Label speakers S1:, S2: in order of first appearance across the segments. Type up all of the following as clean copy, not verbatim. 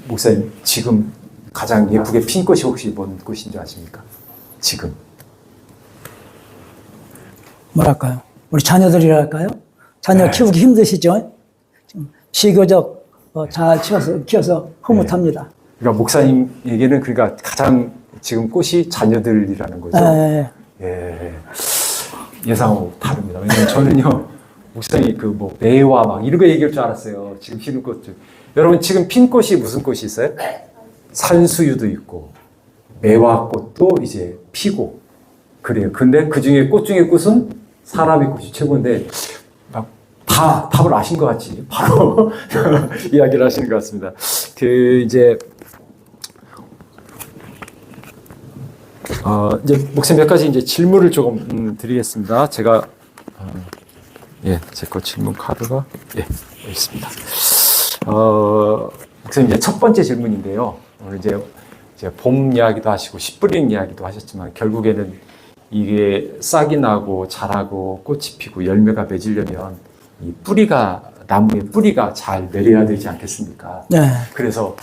S1: 목사님, 지금 가장 예쁘게 핀 꽃이 혹시 뭔 꽃인지 아십니까? 지금.
S2: 뭐랄까요? 우리 자녀들이랄까요? 자녀
S1: 네.
S2: 키우기 힘드시죠? 지금 비교적 잘 키워서 흐뭇합니다.
S1: 그러니까 목사님에게는 그러니까 가장 지금 꽃이 자녀들이라는 거죠.
S2: 네.
S1: 예. 예상하고 다릅니다. 왜냐면 저는요, 목사님이 그 뭐 매화 막 이런 거 얘기할 줄 알았어요. 지금 피는 꽃들. 여러분 지금 핀 꽃이 무슨 꽃이 있어요? 산수유도 있고 매화꽃도 이제 피고 그래요. 근데 그 중에 꽃 중에 꽃은 사람의 꽃이 최고인데 막 다 답을 아신 것 같이 바로 이야기를 하시는 것 같습니다. 그 이제 목사님 몇 가지 이제 질문을 조금 드리겠습니다. 제가 제 거 질문 카드가 여기 있습니다. 목사님 이제 첫 번째 질문인데요. 오늘 이제 봄 이야기도 하시고 씨 뿌리는 이야기도 하셨지만 결국에는 이게 싹이 나고 자라고 꽃이 피고 열매가 맺으려면 이 뿌리가 나무의 뿌리가 잘 내려야 되지 않겠습니까?
S2: 네.
S1: 그래서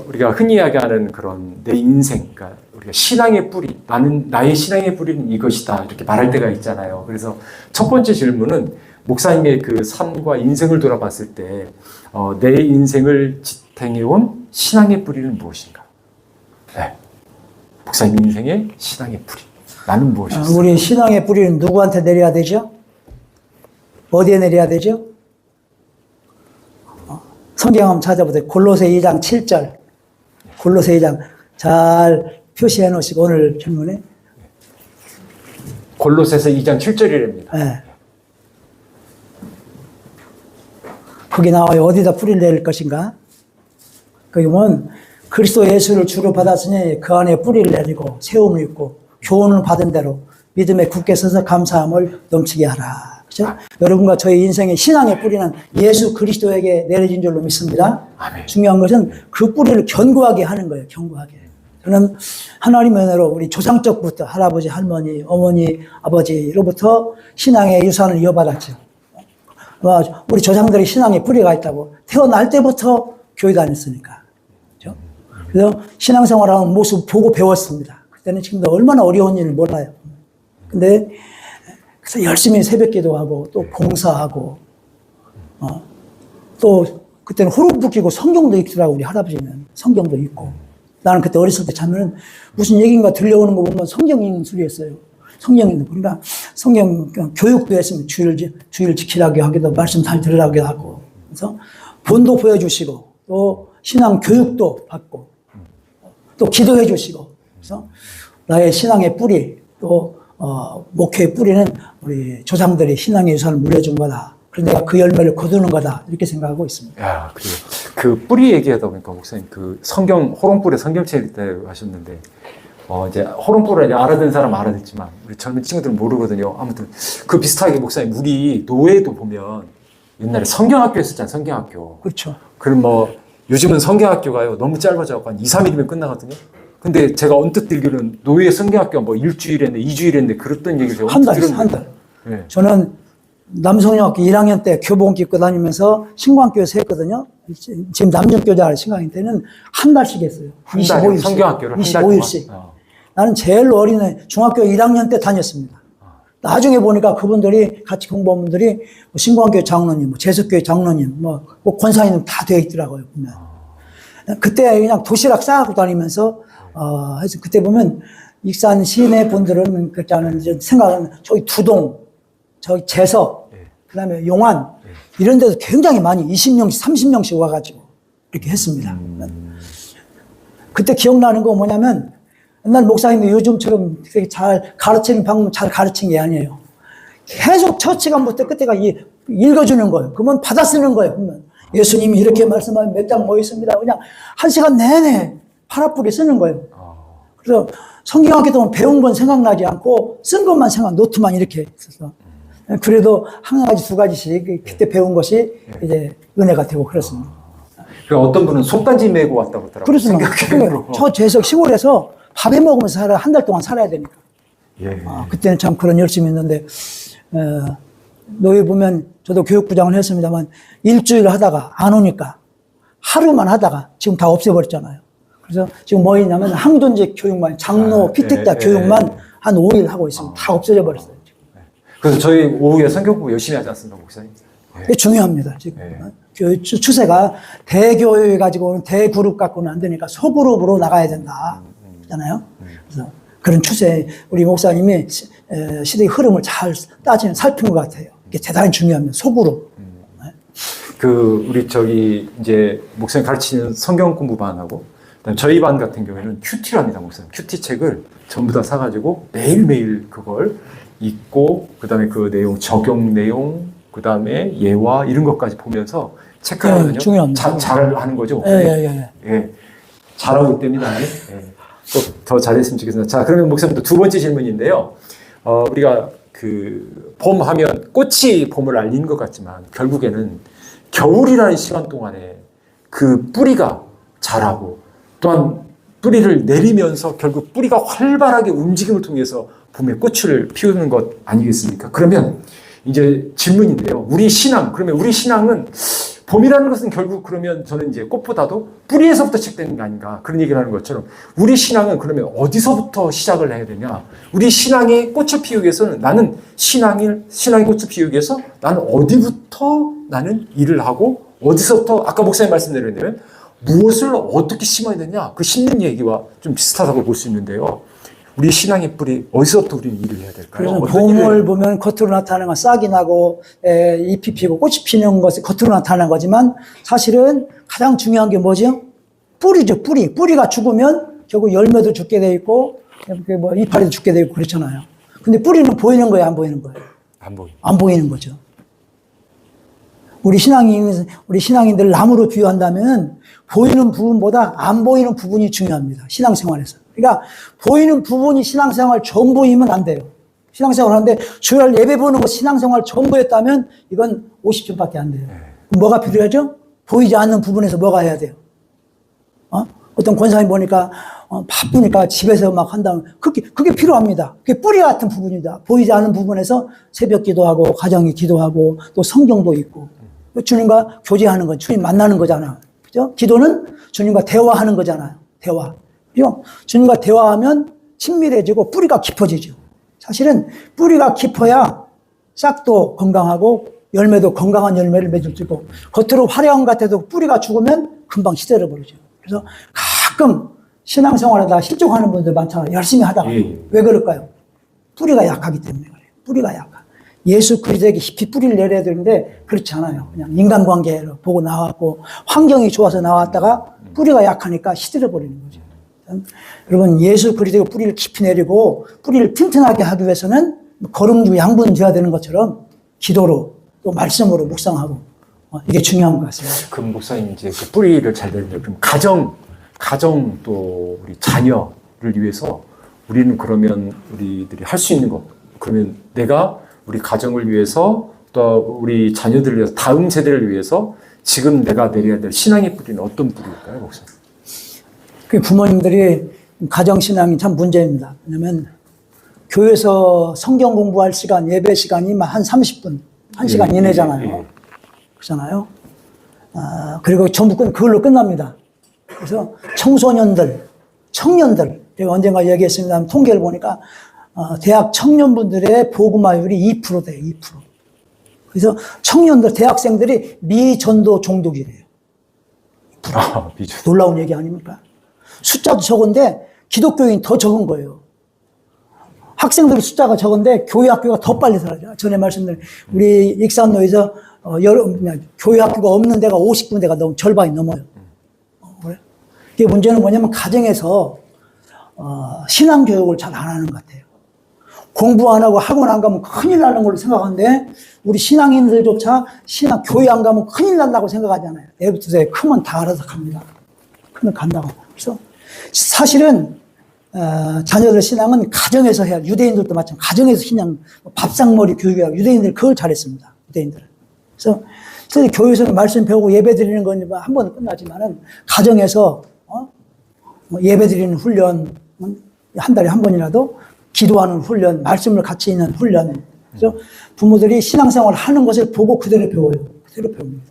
S1: 우리가 흔히 이야기하는 그런 내 인생, 그러니까 우리가 신앙의 뿌리, 나의 신앙의 뿌리는 이것이다 이렇게 말할 때가 있잖아요. 그래서 첫 번째 질문은 목사님의 그 삶과 인생을 돌아봤을 때 내 인생을 지탱해온 신앙의 뿌리는 무엇인가? 네. 목사님 인생의 신앙의 뿌리. 나는 무엇이었어?
S2: 우리 신앙의 뿌리는 누구한테 내려야 되죠? 어디에 내려야 되죠? 성경 한번 찾아보세요. 골로새 2장 7절. 골로새 2장 잘 표시해 놓으시고 오늘 질문에.
S1: 골로새서 2장 7절이랍니다.
S2: 네. 거기 나와요. 어디다 뿌리를 내릴 것인가? 거기 보면 그리스도 예수를 주로 받았으니 그 안에 뿌리를 내리고 세움을 입고 교훈을 받은 대로 믿음에 굳게 서서 감사함을 넘치게 하라. 그렇죠? 여러분과 저희 인생의 신앙의 뿌리는 예수 그리스도에게 내려진 줄로 믿습니다.
S1: 아멘.
S2: 중요한 것은 그 뿌리를 견고하게 하는 거예요. 견고하게. 저는 하나님의 은혜로 우리 조상적부터 할아버지, 할머니, 어머니, 아버지로부터 신앙의 유산을 이어받았죠. 우리 조상들이 신앙의 뿌리가 있다고 태어날 때부터 교회 다녔으니까. 그렇죠? 그래서 신앙생활하는 모습 보고 배웠습니다. 그때는 지금도 얼마나 어려운 일을 몰라요. 근데 그래서 열심히 새벽 기도하고 또 봉사하고 또 그때는 호흡 끼고 성경도 읽더라고. 우리 할아버지는 성경도 읽고 나는 그때 어렸을 때 자면은 무슨 얘기인가 들려오는 거 보면 성경 읽는 소리였어요. 성경 읽는 그러니까 성경 교육도 했으면 주일 지키라고 하기도 말씀 잘 들으라고 하고 그래서 본도 보여주시고 또 신앙 교육도 받고 또 기도해 주시고 그래서 나의 신앙의 뿌리 또 목회의 뿌리는 우리 조상들이 신앙의 유산을 물려준 거다. 그래서 내가 그 열매를 거두는 거다. 이렇게 생각하고 있습니다.
S1: 야, 그래요. 그 뿌리 얘기하다 보니까 목사님 그 호롱불에 성경책 때 하셨는데 이제 호롱불을 이제 알아듣는 사람은 알아듣지만 우리 젊은 친구들은 모르거든요. 아무튼 그 비슷하게 목사님 우리 노예도 보면 옛날에 성경학교 했었잖아요. 성경학교.
S2: 그렇죠.
S1: 그럼 뭐 요즘은 성경학교가요 너무 짧아져서 한 2, 3일이면 끝나거든요. 근데 제가 언뜻 들기로는 노예 성경학교가 뭐 일주일 했네, 2주일 했네, 그랬던 얘기를 제가
S2: 한 달,
S1: 들었는데.
S2: 한 달.
S1: 네.
S2: 저는 남성여학교 1학년 때 교복 입고 다니면서 신광교에서 했거든요. 지금 남정교자 신광 때는 한 달씩 했어요.
S1: 한 달이요?
S2: 25일씩.
S1: 성경학교를 한 달
S2: 25일씩.
S1: 동안?
S2: 나는 제일 어린 중학교 1학년 때 다녔습니다. 나중에 보니까 그분들이 같이 공부한 분들이 뭐 신광교회 장로님, 뭐 재석교회 장로님, 뭐 권사님 다 되어 있더라고요. 보면. 그때 그냥 도시락 싸고 다니면서 해서 그때 보면 익산 시내 분들은 그렇다는 생각은 저기 두동, 저기 재석, 그다음에 용안 이런 데도 굉장히 많이 20명씩, 30명씩 와가지고 이렇게 했습니다. 그때 기억나는 거 뭐냐면 옛날 목사님이 요즘처럼 되게 잘 가르치는 방법 잘 가르친 게 아니에요. 계속 처치간부터 끝에가 읽어주는 거예요. 그러면 받아 쓰는 거예요. 그러면 예수님이 이렇게 말씀하면 몇 장 뭐 있습니다. 그냥 1시간 내내 팔 아프게 쓰는 거예요. 그래서 성경학교 동안 배운 건 생각나지 않고 쓴 것만 노트만 이렇게 있어서 그래도 한 가지 두 가지씩 그때 배운 것이 이제 은혜가 되고 그렇습니다.
S1: 그러니까 어떤 분은 손단지 메고 왔다고 하더라고요.
S2: 그렇습니다. 저 재석 시골에서 밥해 먹으면서 한 달 동안 살아야 되니까.
S1: 예.
S2: 그때는 참 그런 열심히 했는데 노예 보면 저도 교육부장을 했습니다만 일주일 하다가 안 오니까 하루만 하다가 지금 다 없애버렸잖아요. 그래서 지금 뭐 있냐면 항존직 교육만, 장로, 피택자 교육만 한 5일 하고 있으면 다 없어져 버렸어요. 지금.
S1: 그래서 저희 오후에 성경 공부 열심히 하지 않습니까, 목사님?
S2: 이게 중요합니다. 지금 교육 추세가 대교육 가지고는 대그룹 갖고는 안 되니까 소그룹으로 나가야 된다. 그잖아요. 그래서 그런 추세, 우리 목사님이 시대의 흐름을 잘 따지는 살핀 것 같아요. 이게 대단히 중요합니다. 소그룹.
S1: 우리 이제 목사님 가르치는 성경 공부반하고, 그다음에 저희 반 같은 경우에는 큐티를 합니다, 목사님. 큐티 책을 전부 다 사가지고 매일매일 그걸 읽고, 그다음에 그 내용, 적용 내용, 그다음에 예화, 이런 것까지 보면서 체크하거든요.
S2: 중요합니다.
S1: 잘 하는 거죠.
S2: 예.
S1: 잘하고 있답니다. 예. 또 더 잘했으면 좋겠습니다. 자, 그러면 목사님 또 두 번째 질문인데요. 우리가 봄 하면 꽃이 봄을 알리는 것 같지만 결국에는 겨울이라는 시간 동안에 그 뿌리가 자라고 또한 뿌리를 내리면서 결국 뿌리가 활발하게 움직임을 통해서 봄에 꽃을 피우는 것 아니겠습니까? 그러면 이제 질문인데요. 그러면 우리 신앙은 봄이라는 것은 결국 그러면 저는 이제 꽃보다도 뿌리에서부터 시작되는 게 아닌가 그런 얘기를 하는 것처럼 우리 신앙은 그러면 어디서부터 시작을 해야 되냐? 우리 신앙의 꽃을 피우기 위해서는 나는 신앙의 꽃을 피우기 위해서 나는 어디부터 나는 일을 하고 어디서부터 아까 목사님 말씀드렸는데 무엇을 어떻게 심어야 되냐? 그 심는 얘기와 좀 비슷하다고 볼 수 있는데요. 우리 신앙의 뿌리 어디서부터 우리는 일을 해야 될까요?
S2: 그래서 봄을 보면 겉으로 나타나는 건 싹이 나고 잎이 피고 꽃이 피는 것이 겉으로 나타나는 거지만 사실은 가장 중요한 게 뭐죠? 뿌리죠. 뿌리가 죽으면 결국 열매도 죽게 돼 있고 뭐 이파리도 죽게 되고 그렇잖아요. 근데 뿌리는 보이는 거예요, 안 보이는 거예요? 안 보이는 거죠. 우리 신앙인들 나무로 비유한다면 보이는 부분보다 안 보이는 부분이 중요합니다. 신앙생활에서. 그러니까 보이는 부분이 신앙생활 전부이면 안 돼요. 신앙생활 하는데 주일 예배 보는 거 신앙생활 전부였다면 이건 50점밖에 안 돼요. 그럼 뭐가 필요하죠? 보이지 않는 부분에서 뭐가 해야 돼요? 어떤 권사님 보니까 바쁘니까 집에서 막 한다면 그게 필요합니다. 그게 뿌리 같은 부분이다. 보이지 않는 부분에서 새벽 기도하고 가정의 기도하고 또 성경도 있고 주님과 교제하는 건 주님 만나는 거잖아요. 그죠? 기도는 주님과 대화하는 거잖아요. 대화. 그죠? 주님과 대화하면 친밀해지고 뿌리가 깊어지죠. 사실은 뿌리가 깊어야 싹도 건강하고 열매도 건강한 열매를 맺을 수 있고 겉으로 화려한 것 같아도 뿌리가 죽으면 금방 시들어 버리죠. 그래서 가끔 신앙생활하다 실족하는 분들 많잖아요. 열심히 하다가. 왜 그럴까요? 뿌리가 약하기 때문에 그래요. 뿌리가 약하. 예수 그리스도에게 깊이 뿌리를 내려야 되는데 그렇지 않아요. 그냥 인간관계를 보고 나왔고 환경이 좋아서 나왔다가 뿌리가 약하니까 시들어 버리는 거죠. 여러분 예수 그리스도의 뿌리를 깊이 내리고 뿌리를 튼튼하게 하기 위해서는 거름주 양분 줘야 되는 것처럼 기도로 또 말씀으로 묵상하고 이게 중요한 것 같습니다.
S1: 그럼 목사님 이제 그 뿌리를 잘 내리면 그럼 가정 또 우리 자녀를 위해서 우리는 그러면 우리들이 할 수 있는 것 그러면 내가 우리 가정을 위해서 또 우리 자녀들을 위해서 다음 세대를 위해서 지금 내가 내려야 될 신앙의 뿌리는 어떤 뿌리일까요, 목사님?
S2: 그 부모님들이 가정신앙이 참 문제입니다. 왜냐면 교회에서 성경 공부할 시간, 예배 시간이 한 30분, 1시간 이내잖아요. 그렇잖아요. 그리고 전부 그걸로 끝납니다. 그래서 청년들, 제가 언젠가 얘기했습니다. 통계를 보니까 대학 청년분들의 복음화율이 2% 돼요, 2%. 그래서 청년들, 대학생들이 미전도 종독이래요. 놀라운 얘기 아닙니까? 숫자도 적은데 기독교인이 더 적은 거예요. 학생들 숫자가 적은데 교회 학교가 더 빨리 사라져요. 전에 말씀드린 우리 익산로에서 교회 학교가 없는 데가 50군데가 너무 절반이 넘어요. 그래? 이게 문제는 뭐냐면 가정에서 신앙 교육을 잘 안 하는 것 같아요. 공부 안 하고 학원 안 가면 큰일 나는 걸로 생각하는데 우리 신앙인들조차 교회 안 가면 큰일 난다고 생각하잖아요. 애부터 크면 다 알아서 갑니다. 크면 간다고. 그래서 사실은 자녀들 신앙은 가정에서 해야 유대인들도 마찬가지로 가정에서 신앙 밥상머리 교육이라고 유대인들 그걸 잘했습니다. 유대인들은. 그래서 교회에서는 말씀 배우고 예배 드리는 건 한 번은 끝나지만은 가정에서 예배 드리는 훈련 한 달에 한 번이라도 기도하는 훈련, 말씀을 같이 있는 훈련. 그래서 부모들이 신앙생활을 하는 것을 보고 그대로 배워요. 그대로 배웁니다.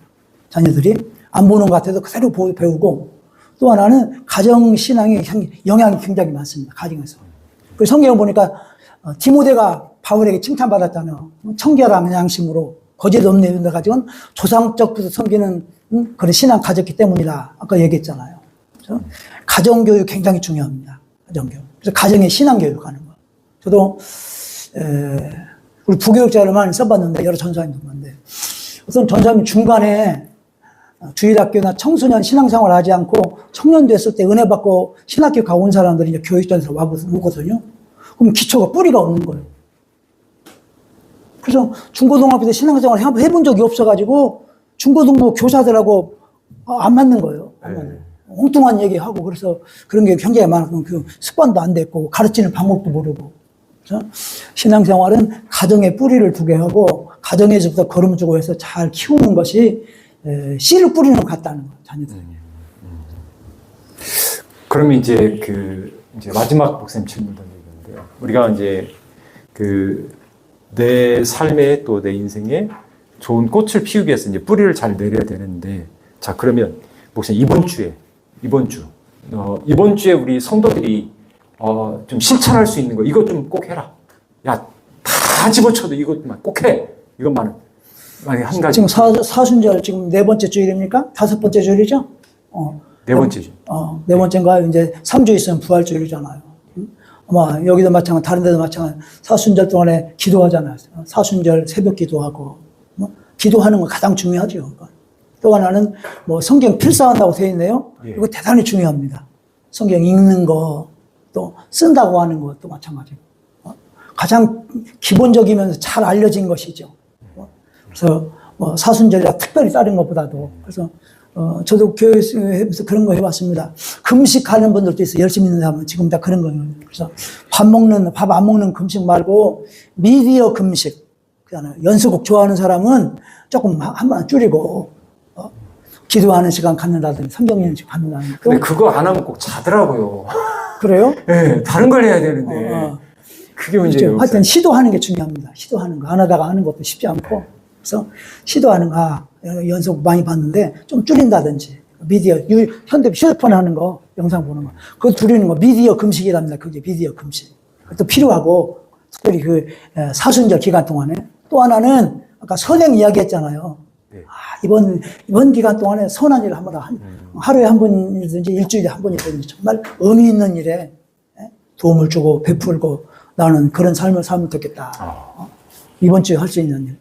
S2: 자녀들이 안 보는 것 같아도 그대로 배우고 또 하나는 가정신앙의 영향이 굉장히 많습니다. 가정에서. 그 성경을 보니까 디모데가 바울에게 칭찬받았잖아요. 청결함 양심으로 거짓 없는 데 가지고는 조상적부터 섬기는 그런 신앙 가졌기 때문이다. 아까 얘기했잖아요. 그래서 가정교육 굉장히 중요합니다. 가정교육. 그래서 가정의 신앙교육하는 거. 저도 우리 부교육자를 많이 써봤는데 여러 전사님들 봤는데 어떤 전사님 중간에 주일학교나 청소년 신앙생활 하지 않고 청년 됐을 때 은혜 받고 신학교 가온 사람들이 이제 교육전에서 오거든요. 그럼 기초가 뿌리가 없는 거예요. 그래서 중고등학교 때 신앙생활 해본 적이 없어가지고 중고등부 교사들하고 안 맞는 거예요. 안 맞는. 엉뚱한 얘기하고 그래서 그런 게 굉장히 많았고 그 습관도 안 됐고 가르치는 방법도 모르고. 그래서 신앙생활은 가정에 뿌리를 두게 하고 가정에서부터 걸음 주고 해서 잘 키우는 것이 씨를 뿌리는 것 같다는 거예요. 자녀들에게.
S1: 그러면 이제 이제 마지막 목사님 질문 던지는데요. 우리가 이제 내 삶에 또 내 인생에 좋은 꽃을 피우기 위해서 이제 뿌리를 잘 내려야 되는데, 자, 그러면 목사님 이번 주에 우리 성도들이 좀 실천할 수 있는 거, 이것 좀 꼭 해라. 야, 다 집어쳐도 이것만 꼭 해. 이것만은. 만약에 한 가지.
S2: 지금 사순절 지금 4번째 주일입니까? 5번째 주일이죠?
S1: 네 번째죠.
S2: 네 번째인가 이제 3주 있으면 부활주일이잖아요. 아마 여기도 마찬가지, 다른 데도 마찬가지. 사순절 동안에 기도하잖아요. 사순절 새벽 기도하고, 기도하는 거 가장 중요하죠. 또 하나는 성경 필사한다고 되어 있네요.
S1: 예.
S2: 이거 대단히 중요합니다. 성경 읽는 거, 또 쓴다고 하는 것도 마찬가지고. 가장 기본적이면서 잘 알려진 것이죠. 그래서 사순절이라 특별히 다른 것보다도. 그래서 저도 교회에서 그런 거 해봤습니다. 금식하는 분들도 있어요. 열심히 있는 사람은 지금 다 그런 거예요. 그래서 밥 안 먹는 금식 말고 미디어 금식. 그잖아요. 연수곡 좋아하는 사람은 조금 한번 줄이고 기도하는 시간 갖는다든지 성경 연식 갖는다든지.
S1: 근데 그거 안 하면 꼭 자더라고요.
S2: 그래요?
S1: 네, 다른 걸 해야 되는데. 그게 문제예요.
S2: 하여튼 시도하는 게 중요합니다. 시도하는 거. 안 하다가 하는 것도 쉽지 않고. 그래서 시도하는 거, 연속 많이 봤는데 좀 줄인다든지. 미디어, 현대 휴대폰 하는 거, 영상 보는 거. 그거 줄이는 거, 미디어 금식이랍니다. 그게 미디어 금식. 그것도 필요하고, 특별히 사순절 기간 동안에. 또 하나는 아까 선행 이야기 했잖아요.
S1: 네.
S2: 이번 기간 동안에 선한 일을 하루에 한 번이든지 일주일에 한 번이든지 정말 의미 있는 일에 도움을 주고 베풀고 나는 그런 삶을 살면 좋겠다. 이번 주에 할 수 있는 일.